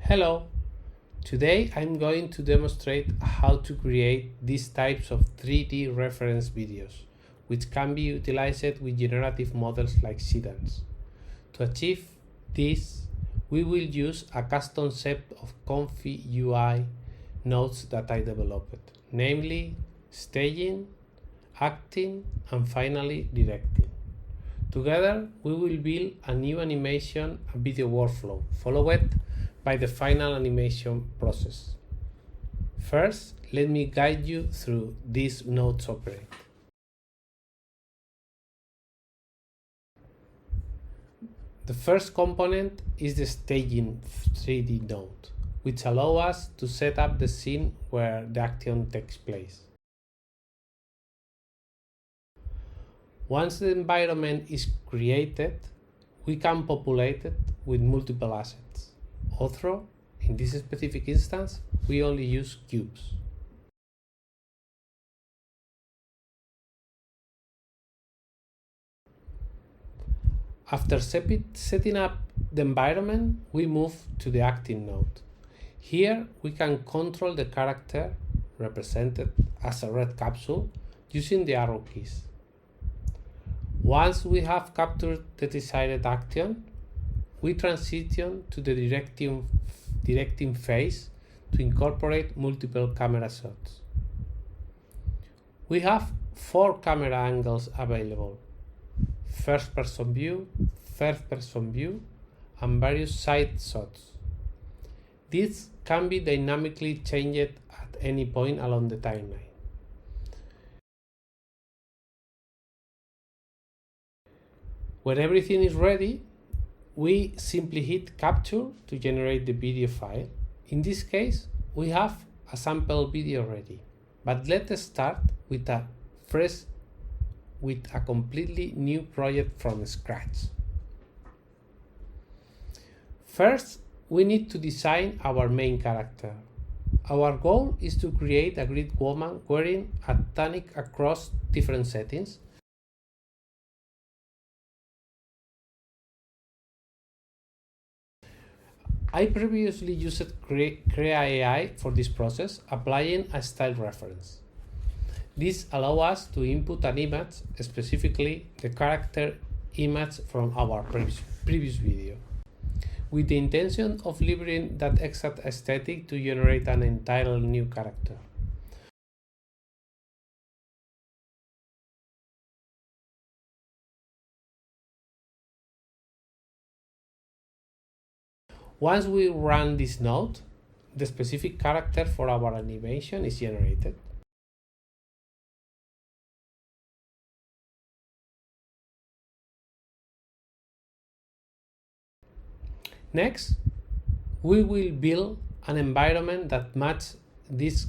Hello! Today I'm going to demonstrate how to create these types of 3D reference videos, which can be utilized with generative models like Seedance. To achieve this, we will use a custom set of ComfyUI nodes that I developed, namely staging, acting, and finally directing. Together, we will build a new animation and video workflow, followed by the final animation process. First, let me guide you through these nodes operate. The first component is the staging 3D node, which allows us to set up the scene where the action takes place. Once the environment is created, we can populate it with multiple assets. Although, in this specific instance, we only use cubes. After setting up the environment, we move to the acting node. Here, we can control the character, represented as a red capsule, using the arrow keys. Once we have captured the desired action, we transition to the directing phase to incorporate multiple camera shots. We have 4 camera angles available: first-person view, third-person view, and various side shots. These can be dynamically changed at any point along the timeline. When everything is ready, we simply hit capture to generate the video file. In this case, we have a sample video ready, but let's start with a completely new project from scratch. First, we need to design our main character. Our goal is to create a grid woman wearing a tunic across different settings. I previously used Krea AI for this process, applying a style reference. This allows us to input an image, specifically the character image from our previous video, with the intention of leveraging that exact aesthetic to generate an entirely new character. Once we run this node, the specific character for our animation is generated. Next, we will build an environment that matches this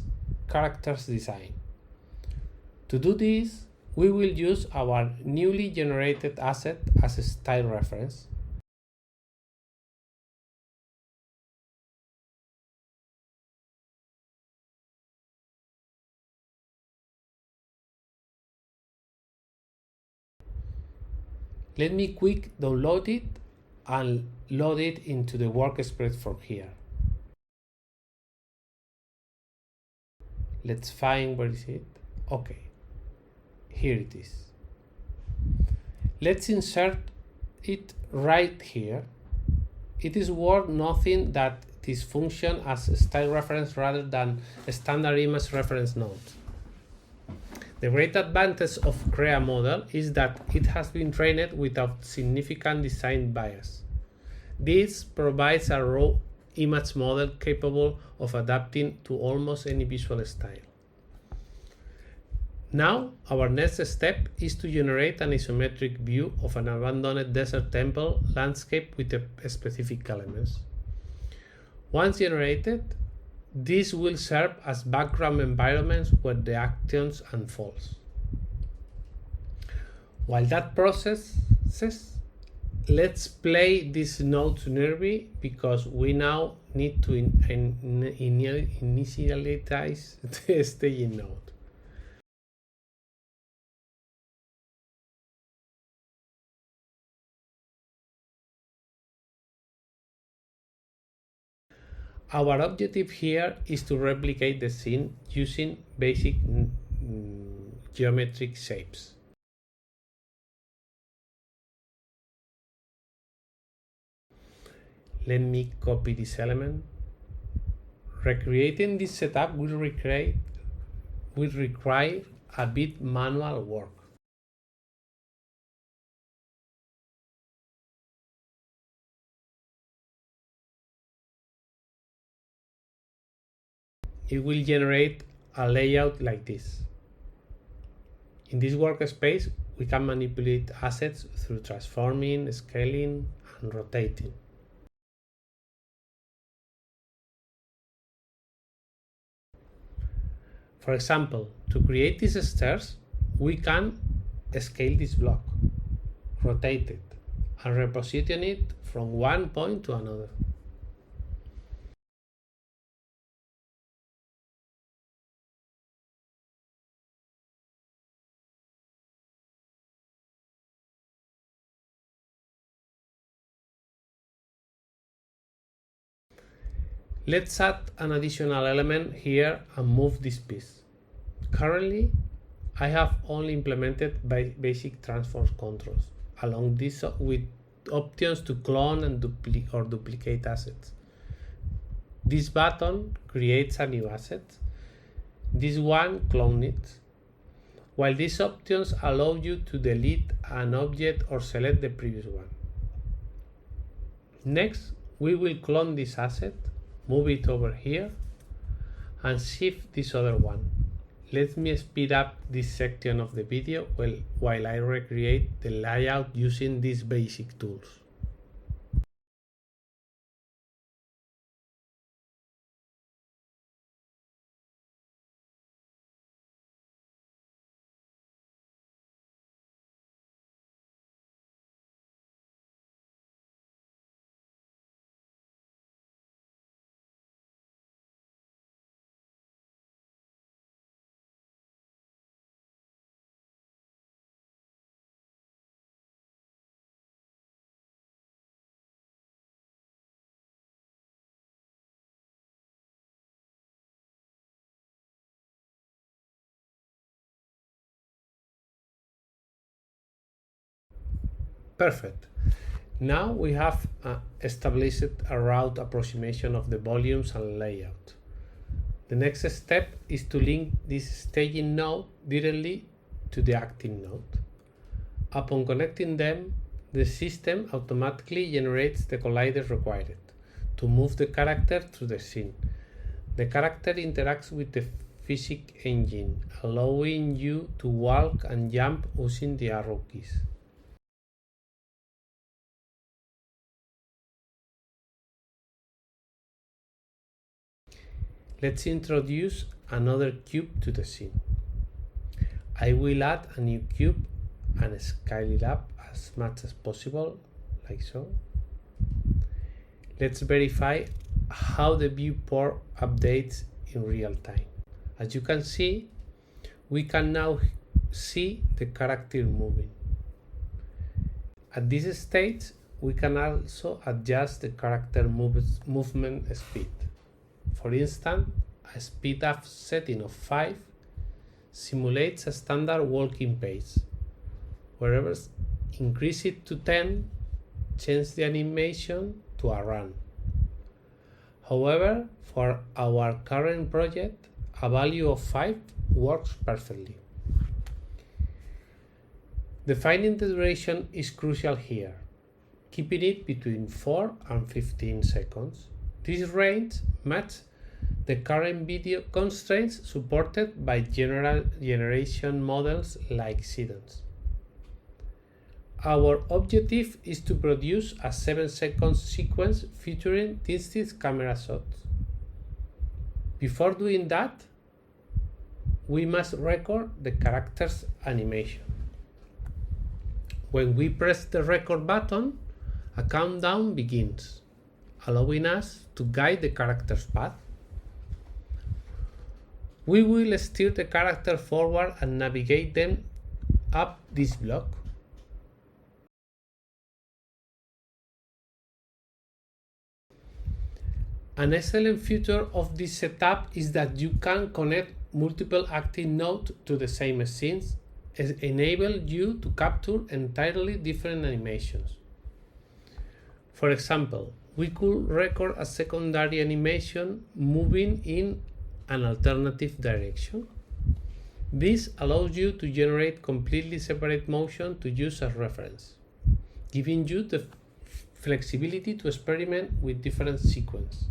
character's design. To do this, we will use our newly generated asset as a style reference. Let me quick download it and load it into the workspace from here. Let's find where is it. Okay, here it is. Let's insert it right here. It is worth noting that this functions as a style reference rather than a standard image reference node. The great advantage of Krea model is that it has been trained without significant design bias. This provides a raw image model capable of adapting to almost any visual style. Now, our next step is to generate an isometric view of an abandoned desert temple landscape with specific elements. Once generated, this will serve as background environments where the actions unfolds. While that processes, let's play this node nearby because we now need to initialize the staging node. Our objective here is to replicate the scene using basic geometric shapes. Let me copy this element. Recreating this setup will require a bit manual work. It will generate a layout like this. In this workspace, we can manipulate assets through transforming, scaling, and rotating. For example, to create these stairs, we can scale this block, rotate it, and reposition it from one point to another. Let's add an additional element here and move this piece. Currently, I have only implemented basic transform controls along this with options to clone and duplicate assets. This button creates a new asset. This one clone it. While these options allow you to delete an object or select the previous one. Next, we will clone this asset, move it over here, and shift this other one. Let me speed up this section of the video while I recreate the layout using these basic tools. Perfect. Now we have established a route approximation of the volumes and layout. The next step is to link this staging node directly to the acting node. Upon connecting them, the system automatically generates the collider required to move the character through the scene. The character interacts with the physics engine, allowing you to walk and jump using the arrow keys. Let's introduce another cube to the scene. I will add a new cube and scale it up as much as possible, like so. Let's verify how the viewport updates in real time. As you can see, we can now see the character moving. At this stage, we can also adjust the character movement speed. For instance, a speed up setting of 5 simulates a standard walking pace, whereas increase it to 10 change the animation to a run. However, for our current project, a value of 5 works perfectly. Defining the duration is crucial here, keeping it between 4 and 15 seconds. This range matches the current video constraints supported by generation models like Seedance. Our objective is to produce a 7-second sequence featuring distinct camera shots. Before doing that, we must record the character's animation. When we press the record button, a countdown begins, allowing us to guide the character's path. We will steer the character forward and navigate them up this block. An excellent feature of this setup is that you can connect multiple acting nodes to the same scenes, enable you to capture entirely different animations. For example, we could record a secondary animation moving in an alternative direction. This allows you to generate completely separate motion to use as reference, giving you the flexibility to experiment with different sequences.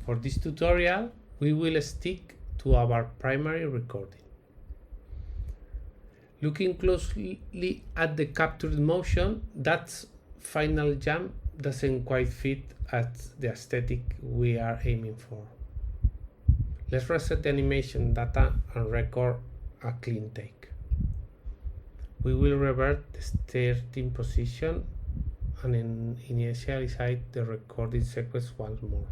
For this tutorial, we will stick to our primary recording. Looking closely at the captured motion, that final jump doesn't quite fit at the aesthetic we are aiming for. Let's reset the animation data and record a clean take. We will revert the starting position and initialize the recording sequence once more.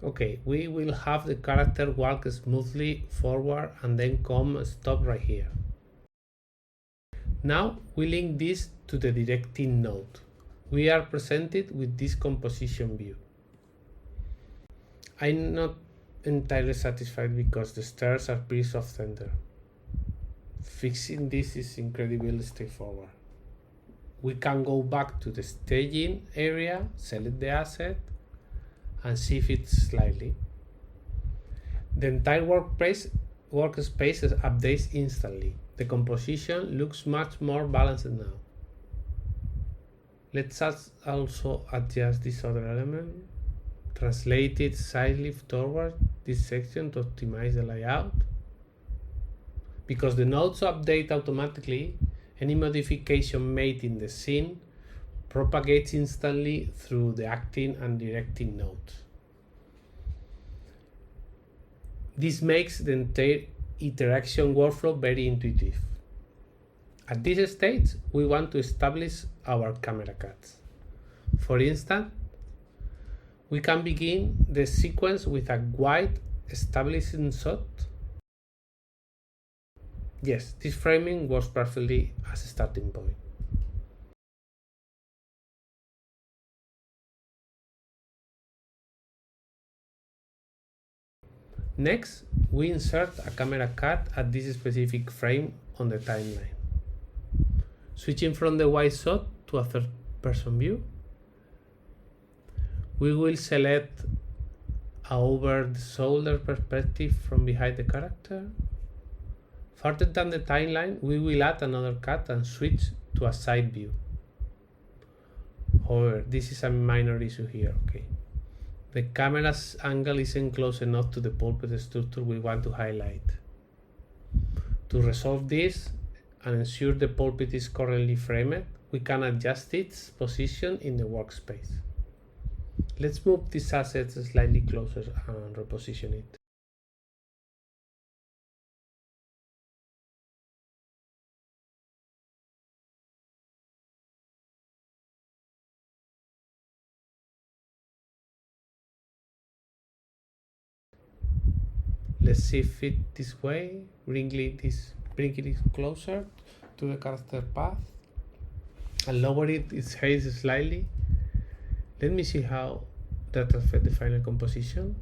Okay, we will have the character walk smoothly forward and then stop right here. Now we link this to the directing node. We are presented with this composition view. I'm not entirely satisfied because the stairs are pretty off-center. Fixing this is incredibly straightforward. We can go back to the staging area, select the asset, and shift it slightly. The entire workspace updates instantly. The composition looks much more balanced now. Let's also adjust this other element. Translate it slightly toward this section to optimize the layout. Because the nodes update automatically, any modification made in the scene propagates instantly through the acting and directing nodes. This makes the entire interaction workflow very intuitive. At this stage, we want to establish our camera cuts. For instance, we can begin the sequence with a wide establishing shot. Yes, this framing works perfectly as a starting point. Next, we insert a camera cut at this specific frame on the timeline. Switching from the wide shot to a third-person view, we will select a over-the-shoulder perspective from behind the character. Further down the timeline, we will add another cut and switch to a side view. However, this is a minor issue here, okay? The camera's angle isn't close enough to the pulpit structure we want to highlight. To resolve this and ensure the pulpit is correctly framed, we can adjust its position in the workspace. Let's move this asset slightly closer and reposition it. Let's shift it this way, bring it closer to the character path, and lower its height slightly. Let me see how that affects the final composition.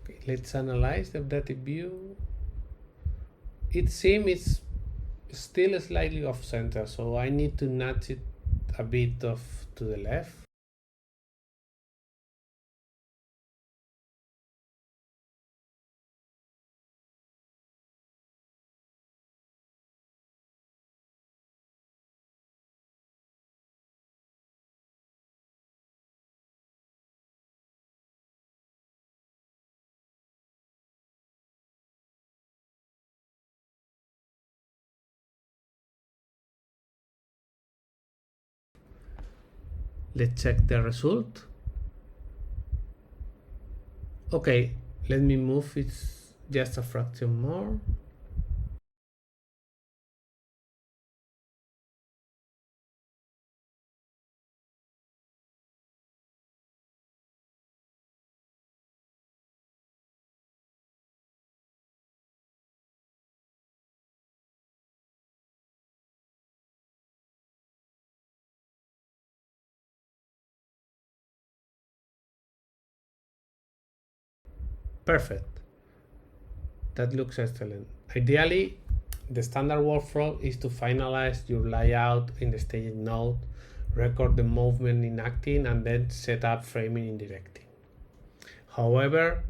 Okay, let's analyze the updated view. It seems it's still slightly off center, so I need to nudge it a bit off to the left. Let's check the result. Okay, let me move it just a fraction more. Perfect. That looks excellent. Ideally, the standard workflow is to finalize your layout in the staging node, record the movement in acting, and then set up framing in directing. However,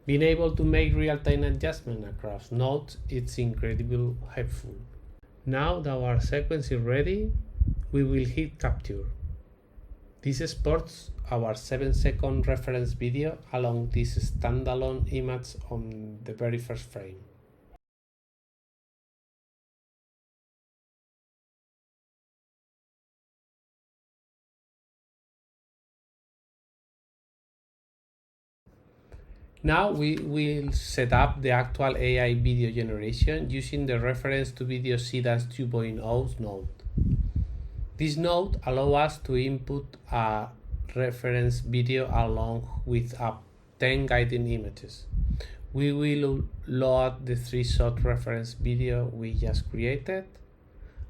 being able to make real-time adjustment across nodes is incredibly helpful. Now that our sequence is ready, we will hit capture. This exports our 7-second reference video along this standalone image on the very first frame. Now we will set up the actual AI video generation using the reference to video Seedance 2.0 node. This node allows us to input a reference video along with up 10 guiding images. We will load the 3-shot reference video we just created.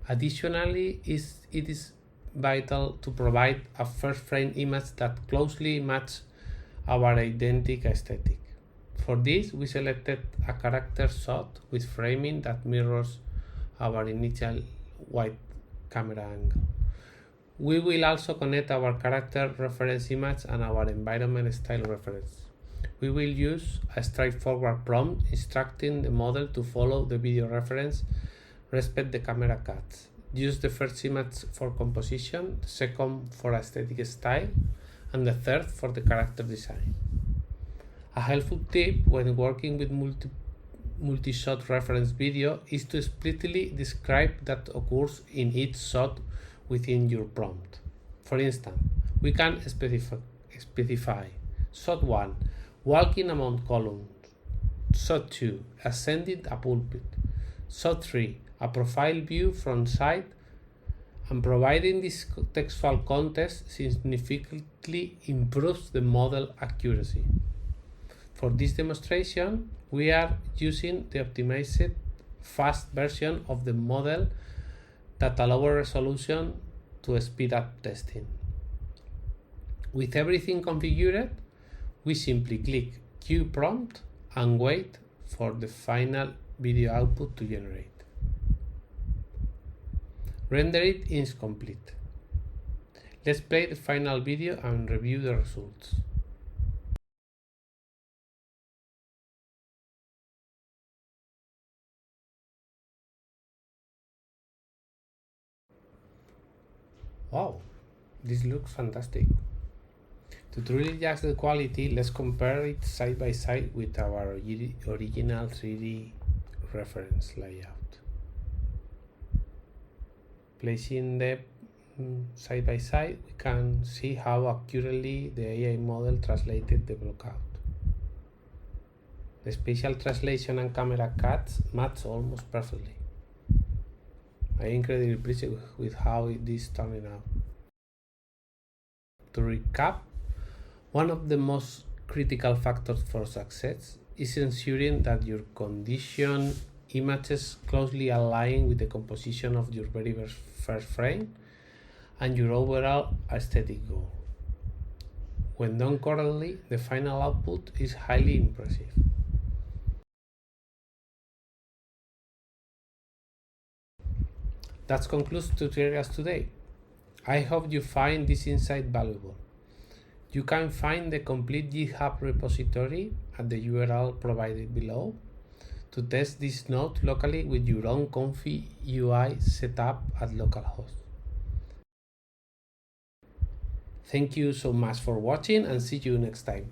Additionally, it is vital to provide a first frame image that closely matches our identical aesthetic. For this, we selected a character shot with framing that mirrors our initial wide camera angle. We will also connect our character reference image and our environment style reference. We will use a straightforward prompt instructing the model to follow the video reference, respect the camera cuts, use the first image for composition, the second for aesthetic style, and the third for the character design. A helpful tip when working with multi-shot reference video is to explicitly describe that occurs in each shot within your prompt. For instance, we can specify shot 1, walking among columns, shot 2, ascending a pulpit, shot 3, a profile view from side, and providing this textual context significantly improves the model accuracy. For this demonstration, we are using the optimized fast version of the model that allows resolution to speed up testing. With everything configured, we simply click Queue Prompt and wait for the final video output to generate. Render it is complete. Let's play the final video and review the results. Wow, this looks fantastic. To truly judge the quality, let's compare it side by side with our original 3D reference layout. Placing them side by side, we can see how accurately the AI model translated the blockout. The spatial translation and camera cuts match almost perfectly. I'm incredibly pleased with how this is turning out. To recap, one of the most critical factors for success is ensuring that your condition images closely align with the composition of your very first frame and your overall aesthetic goal. When done correctly, the final output is highly impressive. That concludes tutorials today. I hope you find this insight valuable. You can find the complete GitHub repository at the URL provided below to test this node locally with your own ComfyUI setup at localhost. Thank you so much for watching and see you next time.